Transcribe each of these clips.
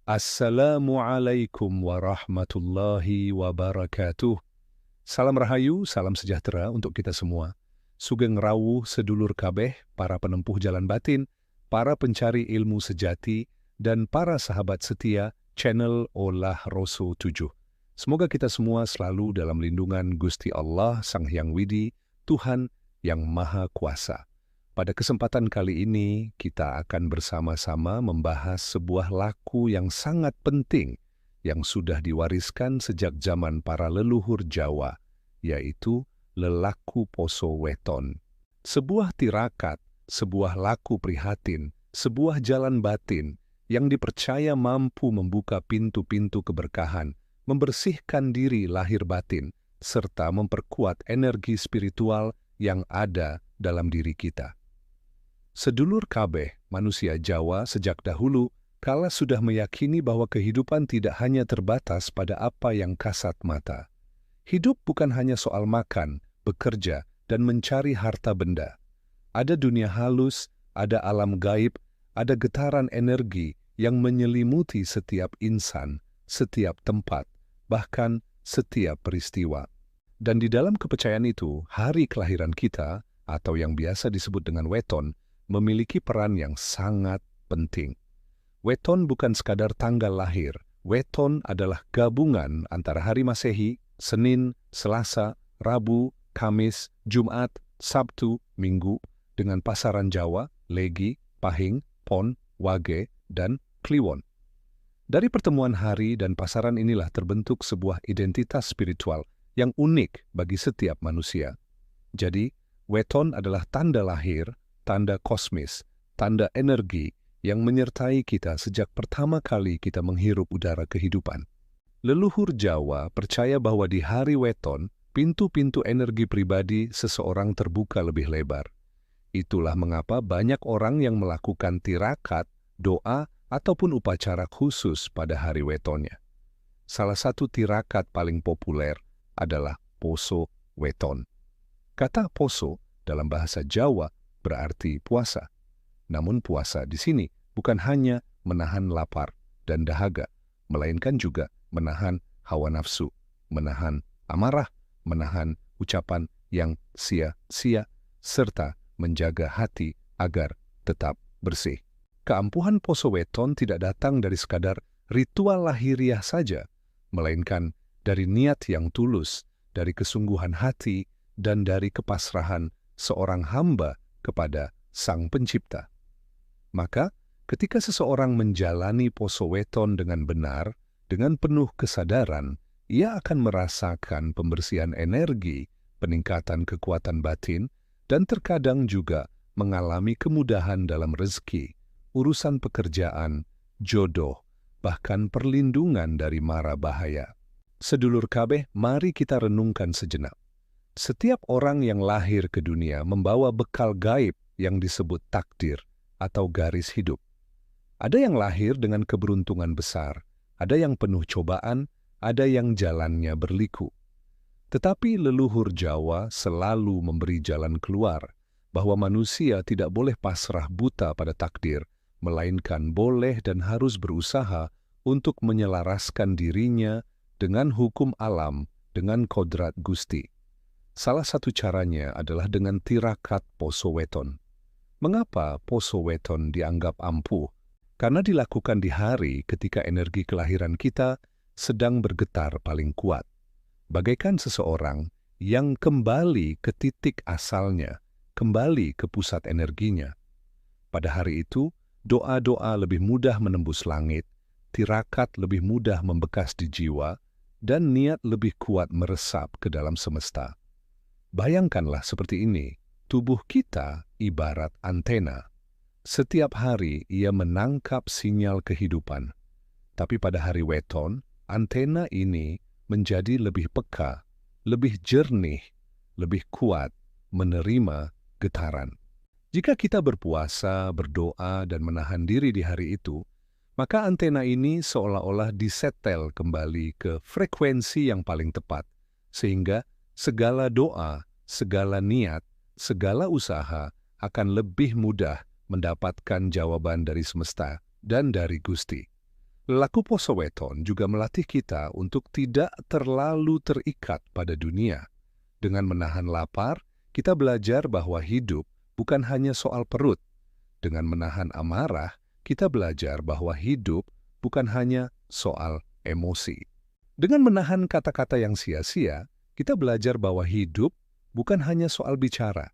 Assalamualaikum warahmatullahi wabarakatuh. Salam rahayu, salam sejahtera untuk kita semua. Sugeng rawuh sedulur kabeh, para penempuh jalan batin, para pencari ilmu sejati, dan para sahabat setia channel Olah Roso 7. Semoga kita semua selalu dalam lindungan Gusti Allah Sang Hyang Widi, Tuhan yang Maha Kuasa. Pada kesempatan kali ini, kita akan bersama-sama membahas sebuah laku yang sangat penting yang sudah diwariskan sejak zaman para leluhur Jawa, yaitu lelaku poso weton. Sebuah tirakat, sebuah laku prihatin, sebuah jalan batin yang dipercaya mampu membuka pintu-pintu keberkahan, membersihkan diri lahir batin, serta memperkuat energi spiritual yang ada dalam diri kita. Sedulur kabeh, manusia Jawa sejak dahulu kala sudah meyakini bahwa kehidupan tidak hanya terbatas pada apa yang kasat mata. Hidup bukan hanya soal makan, bekerja, dan mencari harta benda. Ada dunia halus, ada alam gaib, ada getaran energi yang menyelimuti setiap insan, setiap tempat, bahkan setiap peristiwa. Dan di dalam kepercayaan itu, hari kelahiran kita, atau yang biasa disebut dengan weton, memiliki peran yang sangat penting. Weton bukan sekadar tanggal lahir. Weton adalah gabungan antara hari Masehi, Senin, Selasa, Rabu, Kamis, Jumat, Sabtu, Minggu, dengan pasaran Jawa, Legi, Pahing, Pon, Wage, dan Kliwon. Dari pertemuan hari dan pasaran inilah terbentuk sebuah identitas spiritual yang unik bagi setiap manusia. Jadi, weton adalah tanda lahir, tanda kosmis, tanda energi yang menyertai kita sejak pertama kali kita menghirup udara kehidupan. Leluhur Jawa percaya bahwa di hari weton, pintu-pintu energi pribadi seseorang terbuka lebih lebar. Itulah mengapa banyak orang yang melakukan tirakat, doa, ataupun upacara khusus pada hari wetonnya. Salah satu tirakat paling populer adalah poso weton. Kata poso dalam bahasa Jawa berarti puasa. Namun puasa di sini bukan hanya menahan lapar dan dahaga, melainkan juga menahan hawa nafsu, menahan amarah, menahan ucapan yang sia-sia, serta menjaga hati agar tetap bersih. Keampuhan poso weton tidak datang dari sekadar ritual lahiriah saja, melainkan dari niat yang tulus, dari kesungguhan hati, dan dari kepasrahan seorang hamba kepada Sang Pencipta. Maka, ketika seseorang menjalani poso weton dengan benar, dengan penuh kesadaran, ia akan merasakan pembersihan energi, peningkatan kekuatan batin, dan terkadang juga mengalami kemudahan dalam rezeki, urusan pekerjaan, jodoh, bahkan perlindungan dari mara bahaya. Sedulur kabeh, mari kita renungkan sejenak. Setiap orang yang lahir ke dunia membawa bekal gaib yang disebut takdir atau garis hidup. Ada yang lahir dengan keberuntungan besar, ada yang penuh cobaan, ada yang jalannya berliku. Tetapi leluhur Jawa selalu memberi jalan keluar, bahwa manusia tidak boleh pasrah buta pada takdir, melainkan boleh dan harus berusaha untuk menyelaraskan dirinya dengan hukum alam, dengan kodrat Gusti. Salah satu caranya adalah dengan tirakat poso weton. Mengapa poso weton dianggap ampuh? Karena dilakukan di hari ketika energi kelahiran kita sedang bergetar paling kuat. Bagaikan seseorang yang kembali ke titik asalnya, kembali ke pusat energinya. Pada hari itu, doa-doa lebih mudah menembus langit, tirakat lebih mudah membekas di jiwa, dan niat lebih kuat meresap ke dalam semesta. Bayangkanlah seperti ini, tubuh kita ibarat antena. Setiap hari ia menangkap sinyal kehidupan. Tapi pada hari weton, antena ini menjadi lebih peka, lebih jernih, lebih kuat, menerima getaran. Jika kita berpuasa, berdoa, dan menahan diri di hari itu, maka antena ini seolah-olah disetel kembali ke frekuensi yang paling tepat, sehingga segala doa, segala niat, segala usaha akan lebih mudah mendapatkan jawaban dari semesta dan dari Gusti. Laku poso weton juga melatih kita untuk tidak terlalu terikat pada dunia. Dengan menahan lapar, kita belajar bahwa hidup bukan hanya soal perut. Dengan menahan amarah, kita belajar bahwa hidup bukan hanya soal emosi. Dengan menahan kata-kata yang sia-sia, kita belajar bahwa hidup bukan hanya soal bicara.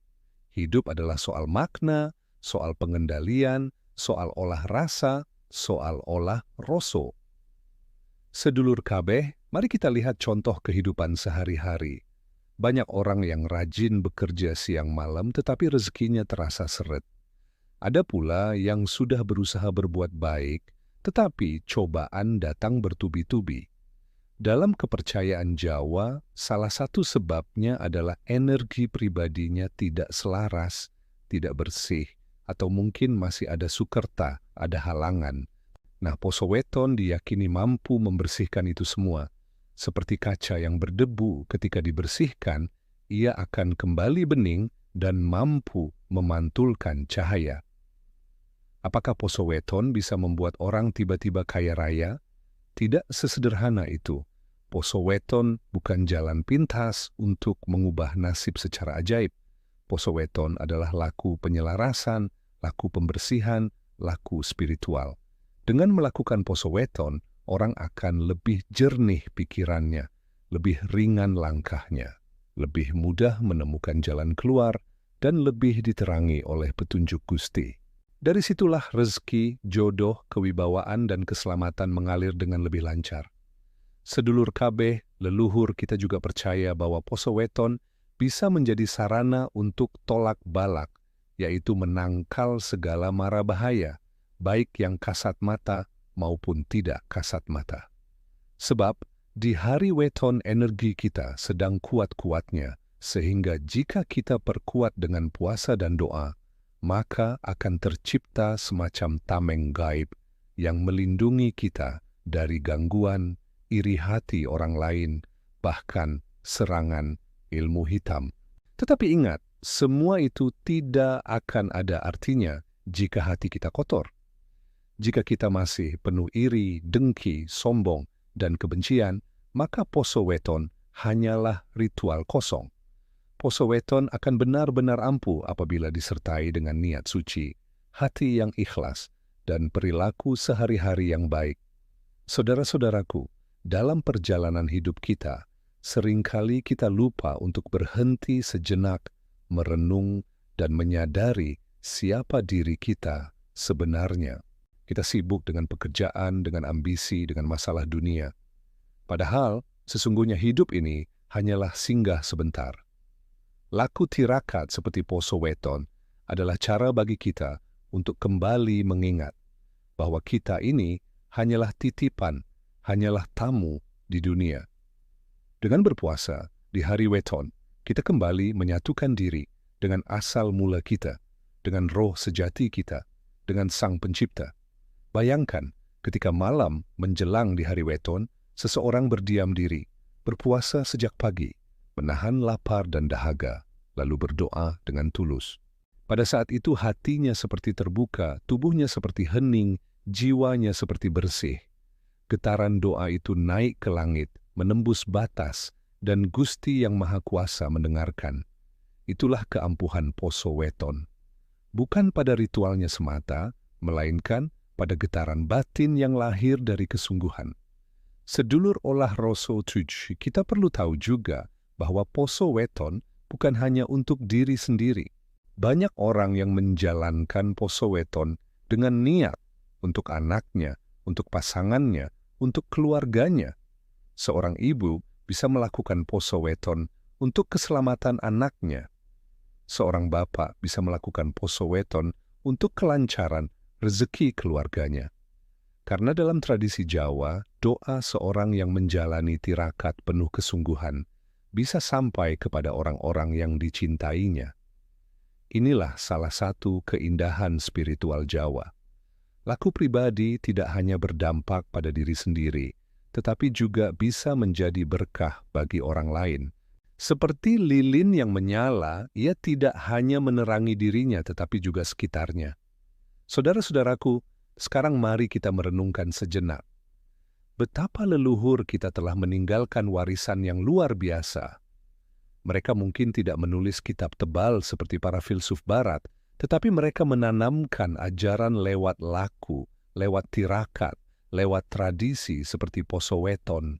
Hidup adalah soal makna, soal pengendalian, soal olah rasa, soal olah rasa. Sedulur kabeh, mari kita lihat contoh kehidupan sehari-hari. Banyak orang yang rajin bekerja siang malam tetapi rezekinya terasa seret. Ada pula yang sudah berusaha berbuat baik, tetapi cobaan datang bertubi-tubi. Dalam kepercayaan Jawa, salah satu sebabnya adalah energi pribadinya tidak selaras, tidak bersih, atau mungkin masih ada sukerta, ada halangan. Nah, poso weton diyakini mampu membersihkan itu semua. Seperti kaca yang berdebu, ketika dibersihkan, ia akan kembali bening dan mampu memantulkan cahaya. Apakah poso weton bisa membuat orang tiba-tiba kaya raya? Tidak sesederhana itu. Poso weton bukan jalan pintas untuk mengubah nasib secara ajaib. Poso weton adalah laku penyelarasan, laku pembersihan, laku spiritual. Dengan melakukan poso weton, orang akan lebih jernih pikirannya, lebih ringan langkahnya, lebih mudah menemukan jalan keluar, dan lebih diterangi oleh petunjuk Gusti. Dari situlah rezeki, jodoh, kewibawaan, dan keselamatan mengalir dengan lebih lancar. Sedulur kabeh, leluhur kita juga percaya bahwa poso weton bisa menjadi sarana untuk tolak balak, yaitu menangkal segala mara bahaya, baik yang kasat mata maupun tidak kasat mata. Sebab di hari weton energi kita sedang kuat-kuatnya, sehingga jika kita perkuat dengan puasa dan doa, maka akan tercipta semacam tameng gaib yang melindungi kita dari gangguan, iri hati orang lain, bahkan serangan ilmu hitam. Tetapi ingat, semua itu tidak akan ada artinya jika hati kita kotor. Jika kita masih penuh iri, dengki, sombong, dan kebencian, maka poso weton hanyalah ritual kosong. Poso weton akan benar-benar ampuh apabila disertai dengan niat suci, hati yang ikhlas, dan perilaku sehari-hari yang baik. Saudara-saudaraku, dalam perjalanan hidup kita, seringkali kita lupa untuk berhenti sejenak, merenung, dan menyadari siapa diri kita sebenarnya. Kita sibuk dengan pekerjaan, dengan ambisi, dengan masalah dunia. Padahal, sesungguhnya hidup ini hanyalah singgah sebentar. Laku tirakat seperti poso weton adalah cara bagi kita untuk kembali mengingat bahwa kita ini hanyalah titipan, hanyalah tamu di dunia. Dengan berpuasa di hari weton, kita kembali menyatukan diri dengan asal mula kita, dengan roh sejati kita, dengan Sang Pencipta. Bayangkan, ketika malam menjelang di hari weton, seseorang berdiam diri, berpuasa sejak pagi, menahan lapar dan dahaga, lalu berdoa dengan tulus. Pada saat itu hatinya seperti terbuka, tubuhnya seperti hening, jiwanya seperti bersih. Getaran doa itu naik ke langit, menembus batas, dan Gusti yang Maha Kuasa mendengarkan. Itulah keampuhan poso weton. Bukan pada ritualnya semata, melainkan pada getaran batin yang lahir dari kesungguhan. Sedulur olah rasa tuj, kita perlu tahu juga bahwa poso weton bukan hanya untuk diri sendiri. Banyak orang yang menjalankan poso weton dengan niat untuk anaknya, untuk pasangannya, untuk keluarganya. Seorang ibu bisa melakukan poso weton untuk keselamatan anaknya. Seorang bapak bisa melakukan poso weton untuk kelancaran rezeki keluarganya. Karena dalam tradisi Jawa, doa seorang yang menjalani tirakat penuh kesungguhan bisa sampai kepada orang-orang yang dicintainya. Inilah salah satu keindahan spiritual Jawa. Laku pribadi tidak hanya berdampak pada diri sendiri, tetapi juga bisa menjadi berkah bagi orang lain. Seperti lilin yang menyala, ia tidak hanya menerangi dirinya tetapi juga sekitarnya. Saudara-saudaraku, sekarang mari kita merenungkan sejenak. betapa leluhur kita telah meninggalkan warisan yang luar biasa. Mereka mungkin tidak menulis kitab tebal seperti para filsuf barat, tetapi mereka menanamkan ajaran lewat laku, lewat tirakat, lewat tradisi seperti poso weton.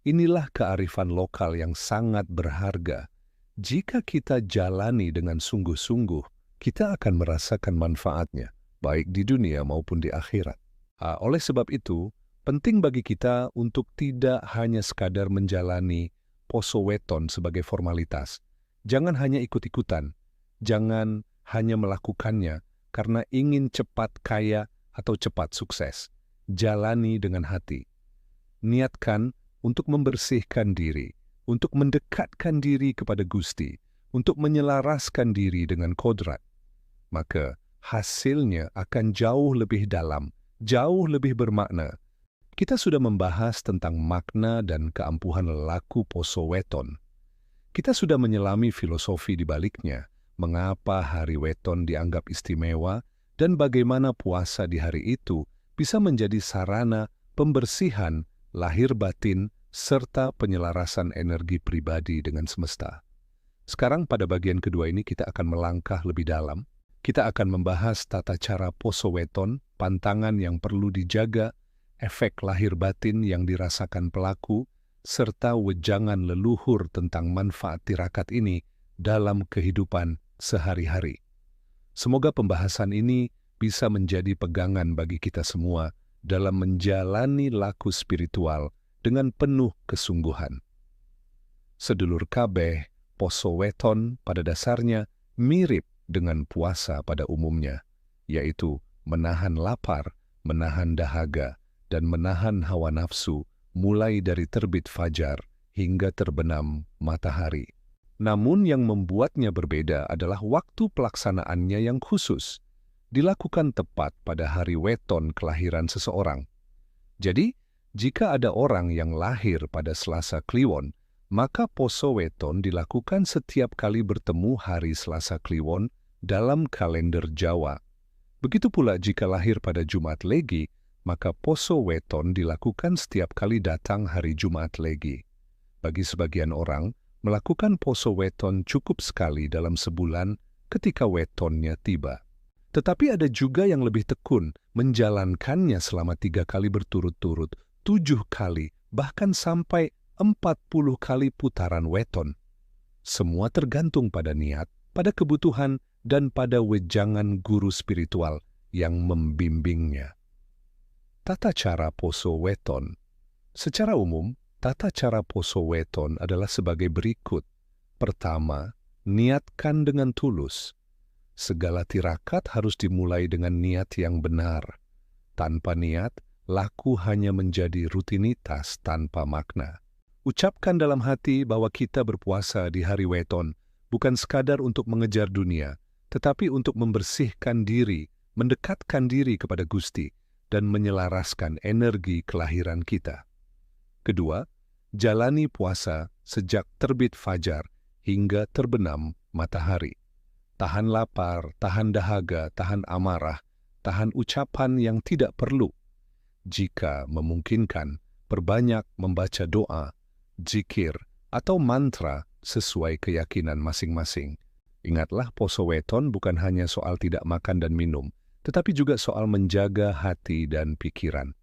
Inilah kearifan lokal yang sangat berharga. Jika kita jalani dengan sungguh-sungguh, kita akan merasakan manfaatnya, baik di dunia maupun di akhirat. Oleh sebab itu, penting bagi kita untuk tidak hanya sekadar menjalani poso weton sebagai formalitas. Jangan hanya ikut-ikutan. Jangan hanya melakukannya karena ingin cepat kaya atau cepat sukses. Jalani dengan hati. Niatkan untuk membersihkan diri, untuk mendekatkan diri kepada Gusti, untuk menyelaraskan diri dengan kodrat. Maka hasilnya akan jauh lebih dalam, jauh lebih bermakna. Kita sudah membahas tentang makna dan keampuhan laku poso weton. Kita sudah menyelami filosofi di baliknya, mengapa hari weton dianggap istimewa dan bagaimana puasa di hari itu bisa menjadi sarana pembersihan lahir batin serta penyelarasan energi pribadi dengan semesta. Sekarang pada bagian kedua ini kita akan melangkah lebih dalam. Kita akan membahas tata cara poso weton, pantangan yang perlu dijaga, efek lahir batin yang dirasakan pelaku, serta wejangan leluhur tentang manfaat tirakat ini dalam kehidupan sehari-hari. Semoga pembahasan ini bisa menjadi pegangan bagi kita semua dalam menjalani laku spiritual dengan penuh kesungguhan. Sedulur kabeh, poso weton pada dasarnya mirip dengan puasa pada umumnya, yaitu menahan lapar, menahan dahaga, dan menahan hawa nafsu mulai dari terbit fajar hingga terbenam matahari. Namun yang membuatnya berbeda adalah waktu pelaksanaannya yang khusus, dilakukan tepat pada hari weton kelahiran seseorang. Jadi, jika ada orang yang lahir pada Selasa Kliwon, maka poso weton dilakukan setiap kali bertemu hari Selasa Kliwon dalam kalender Jawa. Begitu pula jika lahir pada Jumat Legi, maka poso weton dilakukan setiap kali datang hari Jumat Legi. Bagi sebagian orang, melakukan poso weton cukup sekali dalam sebulan ketika wetonnya tiba. Tetapi ada juga yang lebih tekun, menjalankannya selama 3 kali berturut-turut, 7 kali, bahkan sampai 40 kali putaran weton. Semua tergantung pada niat, pada kebutuhan, dan pada wejangan guru spiritual yang membimbingnya. Tata cara poso weton. Secara umum, tata cara poso weton adalah sebagai berikut. Pertama, niatkan dengan tulus. Segala tirakat harus dimulai dengan niat yang benar. Tanpa niat, laku hanya menjadi rutinitas tanpa makna. Ucapkan dalam hati bahwa kita berpuasa di hari weton bukan sekadar untuk mengejar dunia, tetapi untuk membersihkan diri, mendekatkan diri kepada Gusti, dan menyelaraskan energi kelahiran kita. Kedua, jalani puasa sejak terbit fajar hingga terbenam matahari. Tahan lapar, tahan dahaga, tahan amarah, tahan ucapan yang tidak perlu. Jika memungkinkan, perbanyak membaca doa, zikir, atau mantra sesuai keyakinan masing-masing. Ingatlah, poso weton bukan hanya soal tidak makan dan minum, tetapi juga soal menjaga hati dan pikiran.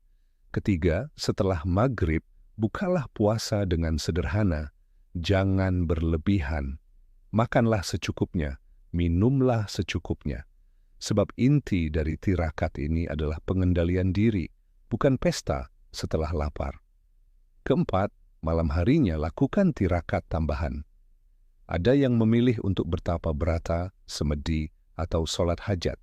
Ketiga, setelah maghrib, bukalah puasa dengan sederhana. Jangan berlebihan. Makanlah secukupnya, minumlah secukupnya. Sebab inti dari tirakat ini adalah pengendalian diri, bukan pesta setelah lapar. Keempat, malam harinya lakukan tirakat tambahan. Ada yang memilih untuk bertapa berata, semedi, atau sholat hajat.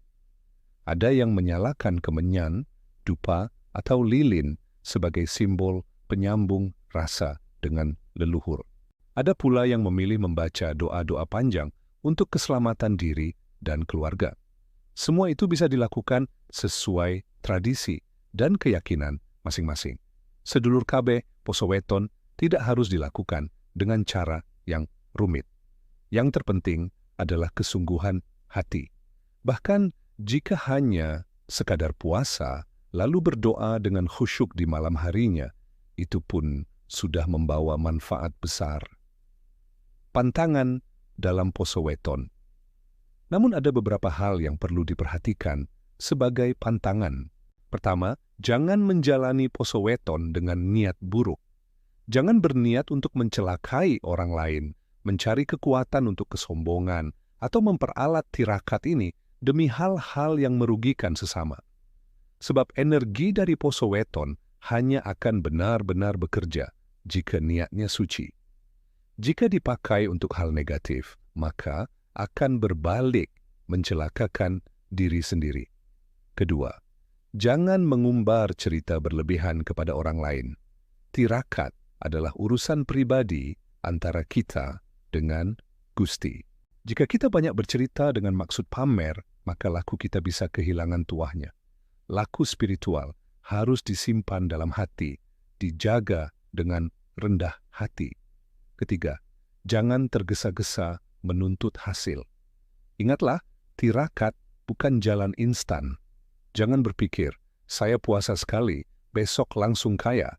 Ada yang menyalakan kemenyan, dupa, atau lilin sebagai simbol penyambung rasa dengan leluhur. Ada pula yang memilih membaca doa-doa panjang untuk keselamatan diri dan keluarga. Semua itu bisa dilakukan sesuai tradisi dan keyakinan masing-masing. Sedulur kabeh, poso weton tidak harus dilakukan dengan cara yang rumit. Yang terpenting adalah kesungguhan hati. Bahkan jika hanya sekadar puasa, lalu berdoa dengan khusyuk di malam harinya, itu pun sudah membawa manfaat besar. Pantangan dalam poso weton. Namun ada beberapa hal yang perlu diperhatikan sebagai pantangan. Pertama, jangan menjalani poso weton dengan niat buruk. Jangan berniat untuk mencelakai orang lain, mencari kekuatan untuk kesombongan, atau memperalat tirakat ini demi hal-hal yang merugikan sesama. Sebab energi dari poso weton hanya akan benar-benar bekerja jika niatnya suci. Jika dipakai untuk hal negatif, maka akan berbalik mencelakakan diri sendiri. Kedua, jangan mengumbar cerita berlebihan kepada orang lain. Tirakat adalah urusan pribadi antara kita dengan Gusti. Jika kita banyak bercerita dengan maksud pamer, maka laku kita bisa kehilangan tuahnya. Laku spiritual harus disimpan dalam hati, dijaga dengan rendah hati. Ketiga, jangan tergesa-gesa menuntut hasil. Ingatlah, tirakat bukan jalan instan. Jangan berpikir, saya puasa sekali, besok langsung kaya.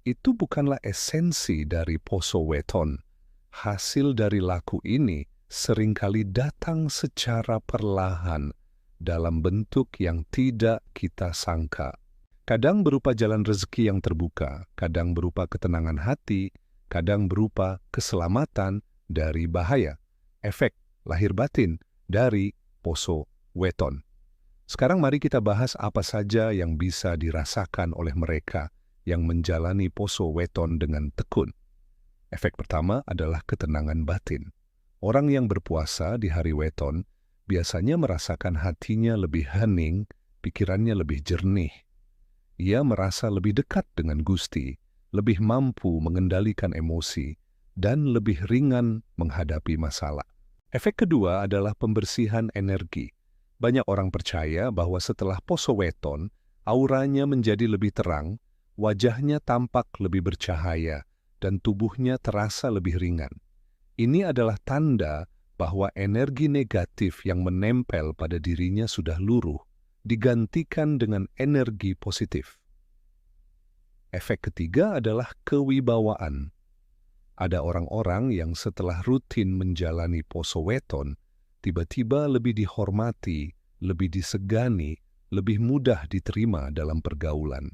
Itu bukanlah esensi dari poso weton. Hasil dari laku ini seringkali datang secara perlahan dalam bentuk yang tidak kita sangka. Kadang berupa jalan rezeki yang terbuka, kadang berupa ketenangan hati, kadang berupa keselamatan dari bahaya. Efek lahir batin dari poso weton. Sekarang mari kita bahas apa saja yang bisa dirasakan oleh mereka yang menjalani poso weton dengan tekun. Efek pertama adalah ketenangan batin. Orang yang berpuasa di hari weton biasanya merasakan hatinya lebih hening, pikirannya lebih jernih. Ia merasa lebih dekat dengan Gusti, lebih mampu mengendalikan emosi, dan lebih ringan menghadapi masalah. Efek kedua adalah pembersihan energi. Banyak orang percaya bahwa setelah poso weton, auranya menjadi lebih terang, wajahnya tampak lebih bercahaya, dan tubuhnya terasa lebih ringan. Ini adalah tanda bahwa energi negatif yang menempel pada dirinya sudah luruh, digantikan dengan energi positif. Efek ketiga adalah kewibawaan. Ada orang-orang yang setelah rutin menjalani poso weton, tiba-tiba lebih dihormati, lebih disegani, lebih mudah diterima dalam pergaulan.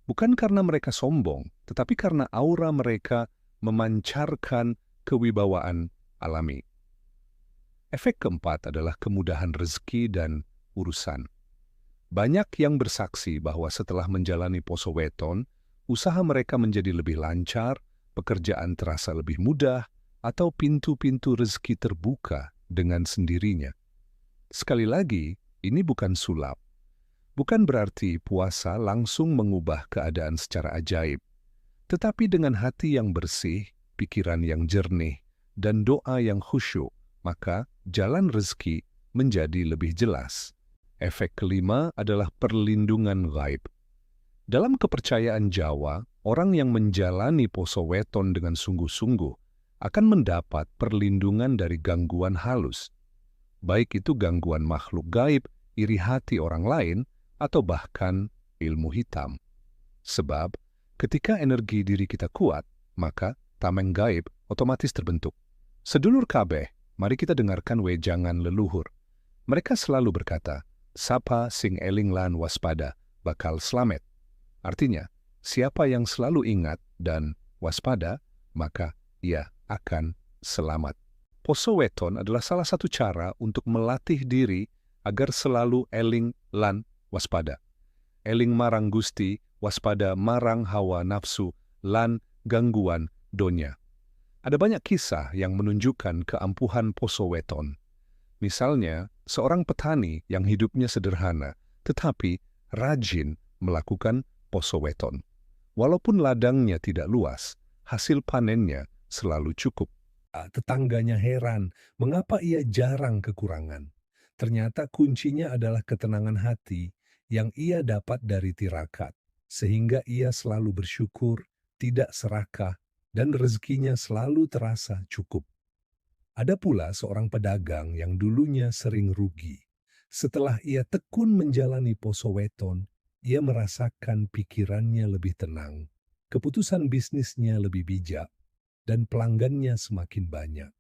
Bukan karena mereka sombong, tetapi karena aura mereka memancarkan kewibawaan alami. Efek keempat adalah kemudahan rezeki dan urusan. Banyak yang bersaksi bahwa setelah menjalani poso weton, usaha mereka menjadi lebih lancar, pekerjaan terasa lebih mudah, atau pintu-pintu rezeki terbuka dengan sendirinya. Sekali lagi, ini bukan sulap. Bukan berarti puasa langsung mengubah keadaan secara ajaib. Tetapi dengan hati yang bersih, pikiran yang jernih, dan doa yang khusyuk, maka jalan rezeki menjadi lebih jelas. Efek kelima adalah perlindungan gaib. Dalam kepercayaan Jawa, orang yang menjalani poso weton dengan sungguh-sungguh akan mendapat perlindungan dari gangguan halus. Baik itu gangguan makhluk gaib, iri hati orang lain, atau bahkan ilmu hitam. Sebab, ketika energi diri kita kuat, maka tameng gaib otomatis terbentuk. Sedulur kabeh, mari kita dengarkan wejangan leluhur. Mereka selalu berkata, sapa sing eling lan waspada, bakal slamet. Artinya, siapa yang selalu ingat dan waspada, maka ia akan selamat. Poso weton adalah salah satu cara untuk melatih diri agar selalu eling lan waspada. Eling marang Gusti, waspada marang hawa nafsu, lan gangguan donya. Ada banyak kisah yang menunjukkan keampuhan poso weton. Misalnya, seorang petani yang hidupnya sederhana, tetapi rajin melakukan poso weton. Walaupun ladangnya tidak luas, hasil panennya selalu cukup. Tetangganya heran, mengapa ia jarang kekurangan. Ternyata kuncinya adalah ketenangan hati yang ia dapat dari tirakat, sehingga ia selalu bersyukur, tidak serakah, dan rezekinya selalu terasa cukup. Ada pula seorang pedagang yang dulunya sering rugi. Setelah ia tekun menjalani poso weton, ia merasakan pikirannya lebih tenang, Keputusan bisnisnya lebih bijak, dan pelanggannya semakin banyak.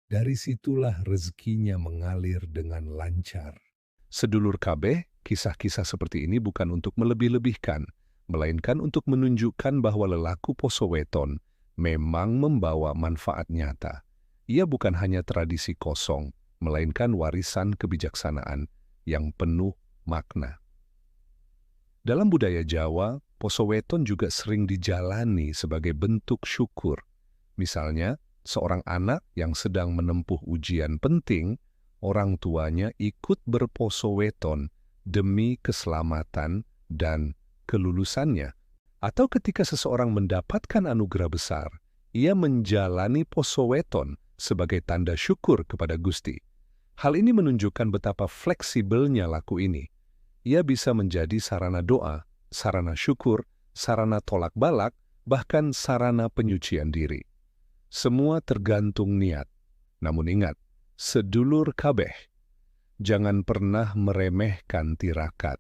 Dari situlah rezekinya mengalir dengan lancar. Sedulur KB, kisah-kisah seperti ini bukan untuk melebih-lebihkan, melainkan untuk menunjukkan bahwa lelaku Poso Weton memang membawa manfaat nyata. Ia bukan hanya tradisi kosong, melainkan warisan kebijaksanaan yang penuh makna. Dalam budaya Jawa, Poso Weton juga sering dijalani sebagai bentuk syukur. Misalnya, seorang anak yang sedang menempuh ujian penting, orang tuanya ikut berposo weton demi keselamatan dan kelulusannya. Atau ketika seseorang mendapatkan anugerah besar, ia menjalani poso weton sebagai tanda syukur kepada Gusti. Hal ini menunjukkan betapa fleksibelnya laku ini. Ia bisa menjadi sarana doa, sarana syukur, sarana tolak balak, bahkan sarana penyucian diri. Semua tergantung niat. Namun ingat, sedulur kabeh, jangan pernah meremehkan tirakat.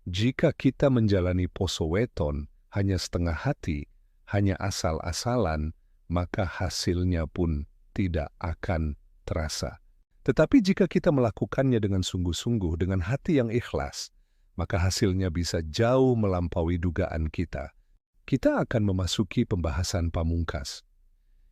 Jika kita menjalani poso weton hanya setengah hati, hanya asal-asalan, maka hasilnya pun tidak akan terasa. Tetapi jika kita melakukannya dengan sungguh-sungguh, dengan hati yang ikhlas, maka hasilnya bisa jauh melampaui dugaan kita. Kita akan memasuki pembahasan pamungkas.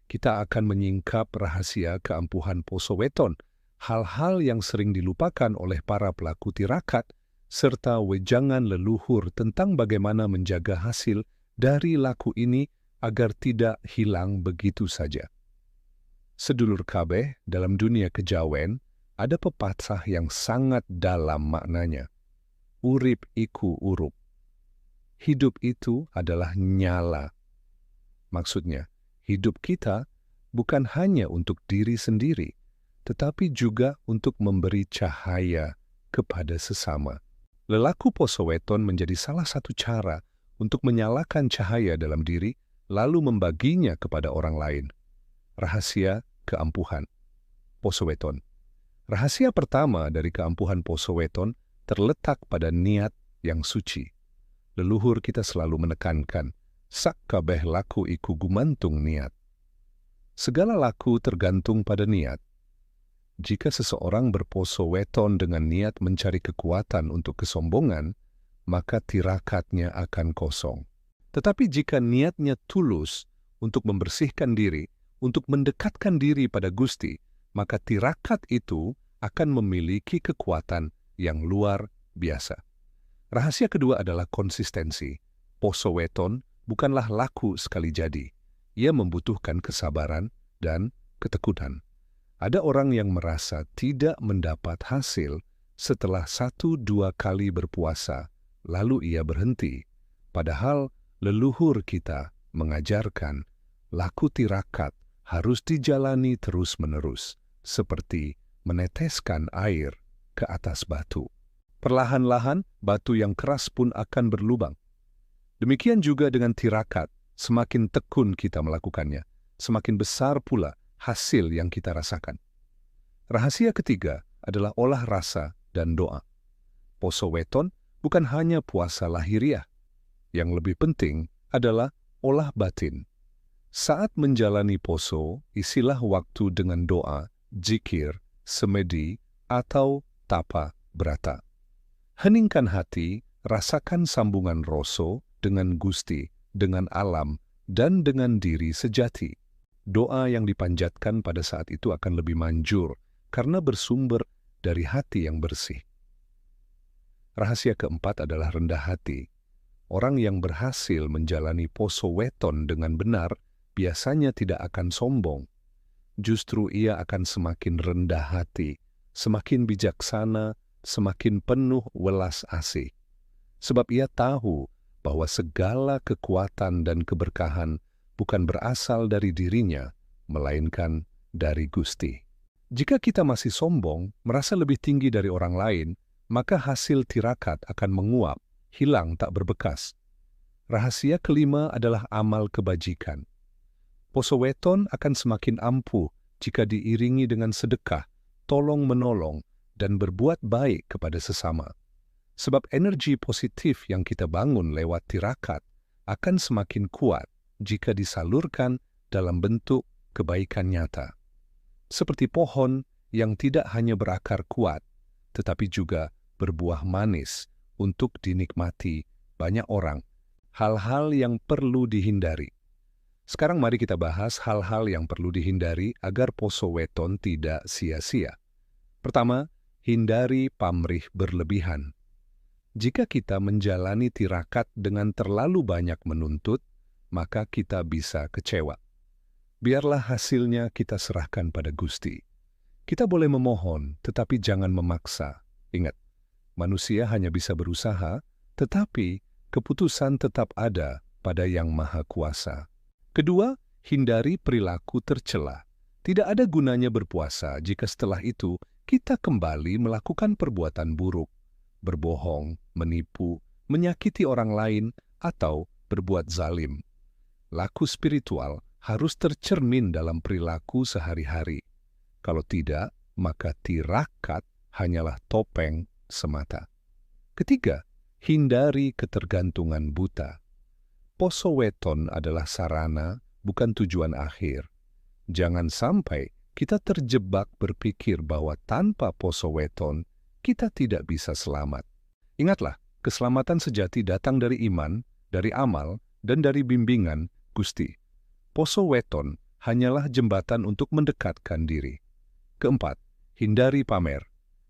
Kita akan menyingkap rahasia keampuhan poso weton, hal-hal yang sering dilupakan oleh para pelaku tirakat, serta wejangan leluhur tentang bagaimana menjaga hasil dari laku ini agar tidak hilang begitu saja. Sedulur kabeh, dalam dunia kejawen, ada pepatah yang sangat dalam maknanya. Urip iku urup. Hidup itu adalah nyala. Maksudnya, hidup kita bukan hanya untuk diri sendiri, tetapi juga untuk memberi cahaya kepada sesama. Lelaku poso weton menjadi salah satu cara untuk menyalakan cahaya dalam diri, lalu membaginya kepada orang lain. Rahasia keampuhan poso weton. Rahasia pertama dari keampuhan poso weton terletak pada niat yang suci. Leluhur kita selalu menekankan, sak kabeh laku iku gumantung niat. Segala laku tergantung pada niat. Jika seseorang berposo weton dengan niat mencari kekuatan untuk kesombongan, maka tirakatnya akan kosong. Tetapi jika niatnya tulus untuk membersihkan diri, untuk mendekatkan diri pada Gusti, maka tirakat itu akan memiliki kekuatan yang luar biasa. Rahasia kedua adalah konsistensi. Poso weton bukanlah laku sekali jadi. Ia membutuhkan kesabaran dan ketekunan. Ada orang yang merasa tidak mendapat hasil setelah 1-2 kali berpuasa, lalu ia berhenti. Padahal leluhur kita mengajarkan laku tirakat harus dijalani terus-menerus, seperti meneteskan air ke atas batu. Perlahan-lahan, batu yang keras pun akan berlubang. Demikian juga dengan tirakat, semakin tekun kita melakukannya, semakin besar pula hasil yang kita rasakan. Rahasia ketiga adalah olah rasa dan doa. Poso weton bukan hanya puasa lahiriah. Yang lebih penting adalah olah batin. Saat menjalani poso, isilah waktu dengan doa, zikir, semedi, atau tapa brata. Heningkan hati, rasakan sambungan roso dengan Gusti, dengan alam, dan dengan diri sejati. Doa yang dipanjatkan pada saat itu akan lebih manjur karena bersumber dari hati yang bersih. Rahasia keempat adalah rendah hati. Orang yang berhasil menjalani poso weton dengan benar biasanya tidak akan sombong. Justru ia akan semakin rendah hati, semakin bijaksana, semakin penuh welas asih. Sebab ia tahu bahwa segala kekuatan dan keberkahan bukan berasal dari dirinya, melainkan dari Gusti. Jika kita masih sombong, merasa lebih tinggi dari orang lain, maka hasil tirakat akan menguap, hilang tak berbekas. Rahasia kelima adalah amal kebajikan. Poso weton akan semakin ampuh jika diiringi dengan sedekah, tolong-menolong, dan berbuat baik kepada sesama. Sebab energi positif yang kita bangun lewat tirakat akan semakin kuat jika disalurkan dalam bentuk kebaikan nyata. Seperti pohon yang tidak hanya berakar kuat, tetapi juga berbuah manis untuk dinikmati banyak orang. Hal-hal yang perlu dihindari. Sekarang mari kita bahas hal-hal yang perlu dihindari agar poso weton tidak sia-sia. Pertama, hindari pamrih berlebihan. Jika kita menjalani tirakat dengan terlalu banyak menuntut, maka kita bisa kecewa. Biarlah hasilnya kita serahkan pada Gusti. Kita boleh memohon, tetapi jangan memaksa. Ingat, manusia hanya bisa berusaha, tetapi keputusan tetap ada pada Yang Maha Kuasa. Kedua, hindari perilaku tercela. Tidak ada gunanya berpuasa jika setelah itu kita kembali melakukan perbuatan buruk, berbohong, menipu, menyakiti orang lain, atau berbuat zalim. Laku spiritual harus tercermin dalam perilaku sehari-hari. Kalau tidak, maka tirakat hanyalah topeng semata. Ketiga, hindari ketergantungan buta. Poso weton adalah sarana, bukan tujuan akhir. Jangan sampai kita terjebak berpikir bahwa tanpa poso weton, kita tidak bisa selamat. Ingatlah, keselamatan sejati datang dari iman, dari amal, dan dari bimbingan Gusti. Poso weton hanyalah jembatan untuk mendekatkan diri. Keempat, hindari pamer.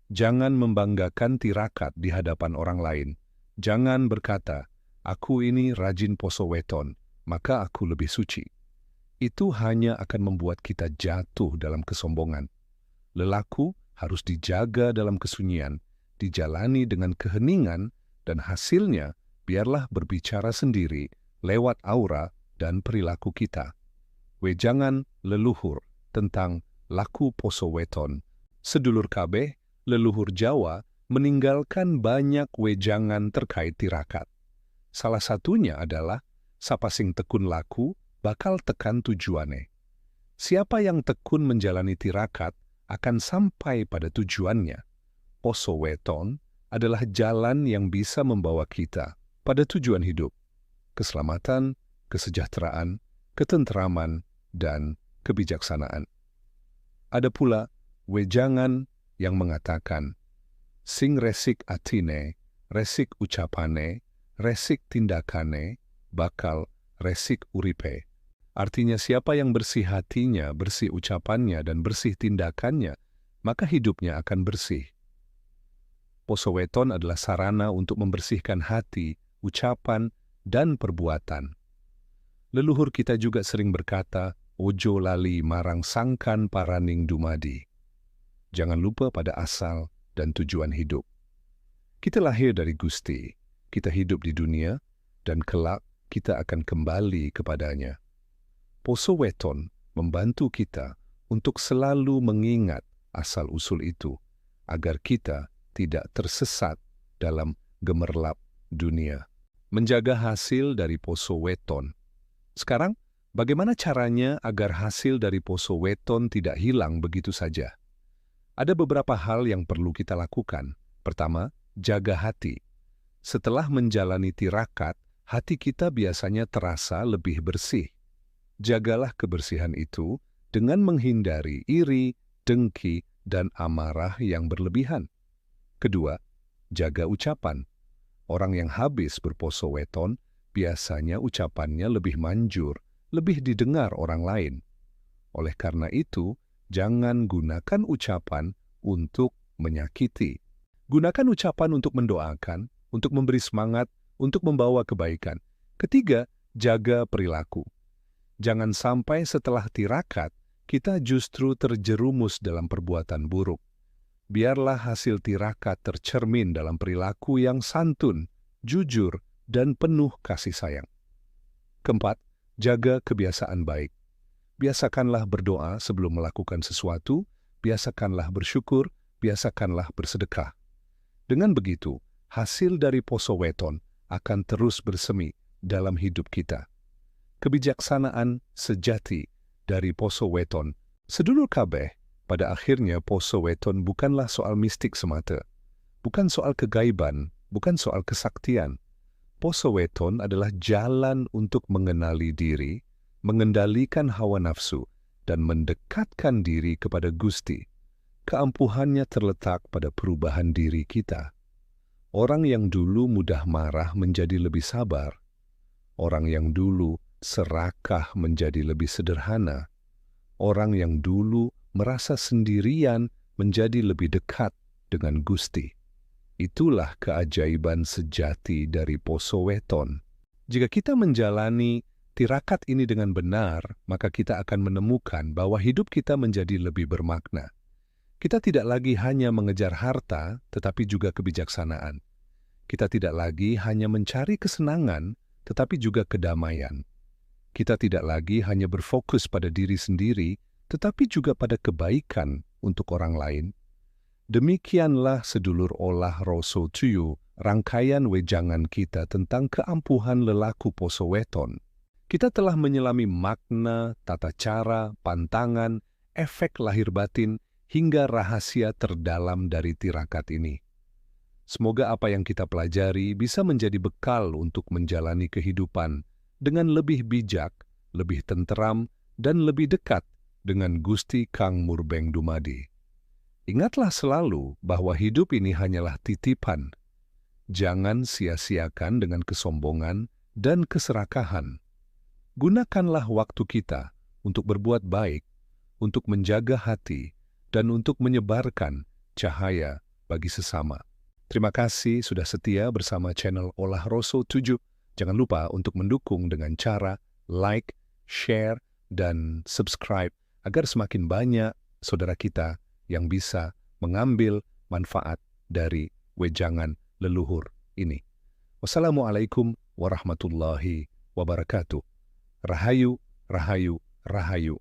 Jangan membanggakan tirakat di hadapan orang lain. Jangan berkata, aku ini rajin poso weton, maka aku lebih suci. Itu hanya akan membuat kita jatuh dalam kesombongan. Lelaku harus dijaga dalam kesunyian, dijalani dengan keheningan, dan hasilnya biarlah berbicara sendiri lewat aura dan perilaku kita. Wejangan leluhur tentang laku poso weton. Sedulur kabeh, leluhur Jawa meninggalkan banyak wejangan terkait tirakat. Salah satunya adalah, sapa sing tekun laku, bakal tekan tujuane. Siapa yang tekun menjalani tirakat akan sampai pada tujuannya. Poso weton adalah jalan yang bisa membawa kita pada tujuan hidup. Keselamatan, kesejahteraan, ketenteraman, dan kebijaksanaan. Ada pula wejangan yang mengatakan, sing resik atine, resik ucapane, resik tindakane, bakal resik uripe. Artinya siapa yang bersih hatinya, bersih ucapannya, dan bersih tindakannya, maka hidupnya akan bersih. Poso weton adalah sarana untuk membersihkan hati, ucapan, dan perbuatan. Leluhur kita juga sering berkata, ojo lali marang sangkan paraning dumadi. Jangan lupa pada asal dan tujuan hidup. Kita lahir dari Gusti, kita hidup di dunia, dan kelak kita akan kembali kepadanya. Poso weton membantu kita untuk selalu mengingat asal-usul itu, agar kita tidak tersesat dalam gemerlap dunia. Menjaga hasil dari poso weton. Sekarang, bagaimana caranya agar hasil dari poso weton tidak hilang begitu saja? Ada beberapa hal yang perlu kita lakukan. Pertama, jaga hati. Setelah menjalani tirakat, hati kita biasanya terasa lebih bersih. Jagalah kebersihan itu dengan menghindari iri, dengki, dan amarah yang berlebihan. Kedua, jaga ucapan. Orang yang habis berposo weton, biasanya ucapannya lebih manjur, lebih didengar orang lain. Oleh karena itu, jangan gunakan ucapan untuk menyakiti. Gunakan ucapan untuk mendoakan, untuk memberi semangat, untuk membawa kebaikan. Ketiga, jaga perilaku. Jangan sampai setelah tirakat, kita justru terjerumus dalam perbuatan buruk. Biarlah hasil tirakat tercermin dalam perilaku yang santun, jujur, dan penuh kasih sayang. Keempat, jaga kebiasaan baik. Biasakanlah berdoa sebelum melakukan sesuatu, biasakanlah bersyukur, biasakanlah bersedekah. Dengan begitu, hasil dari poso weton akan terus bersemi dalam hidup kita. Kebijaksanaan sejati dari poso weton. Sedulur kabeh, pada akhirnya poso weton bukanlah soal mistik semata. Bukan soal kegaiban, bukan soal kesaktian. poso weton adalah jalan untuk mengenali diri, mengendalikan hawa nafsu, dan mendekatkan diri kepada Gusti. Keampuhannya terletak pada perubahan diri kita. Orang yang dulu mudah marah menjadi lebih sabar. Orang yang dulu serakah menjadi lebih sederhana. Orang yang dulu merasa sendirian menjadi lebih dekat dengan Gusti. Itulah keajaiban sejati dari poso weton. Jika kita menjalani tirakat ini dengan benar, maka kita akan menemukan bahwa hidup kita menjadi lebih bermakna. Kita tidak lagi hanya mengejar harta, tetapi juga kebijaksanaan. Kita tidak lagi hanya mencari kesenangan, tetapi juga kedamaian. Kita tidak lagi hanya berfokus pada diri sendiri, tetapi juga pada kebaikan untuk orang lain. Demikianlah sedulur Olah Roso Tuyu, rangkaian wejangan kita tentang keampuhan lelaku poso weton. Kita telah menyelami makna, tata cara, pantangan, efek lahir batin, hingga rahasia terdalam dari tirakat ini. Semoga apa yang kita pelajari bisa menjadi bekal untuk menjalani kehidupan dengan lebih bijak, lebih tenteram, dan lebih dekat dengan Gusti Kang Murbeng Dumadi. Ingatlah selalu bahwa hidup ini hanyalah titipan. Jangan sia-siakan dengan kesombongan dan keserakahan. Gunakanlah waktu kita untuk berbuat baik, untuk menjaga hati, dan untuk menyebarkan cahaya bagi sesama. Terima kasih sudah setia bersama channel Olah Roso 7. Jangan lupa untuk mendukung dengan cara like, share, dan subscribe agar semakin banyak saudara kita yang bisa mengambil manfaat dari wejangan leluhur ini. Wassalamualaikum warahmatullahi wabarakatuh. Rahayu, rahayu, rahayu.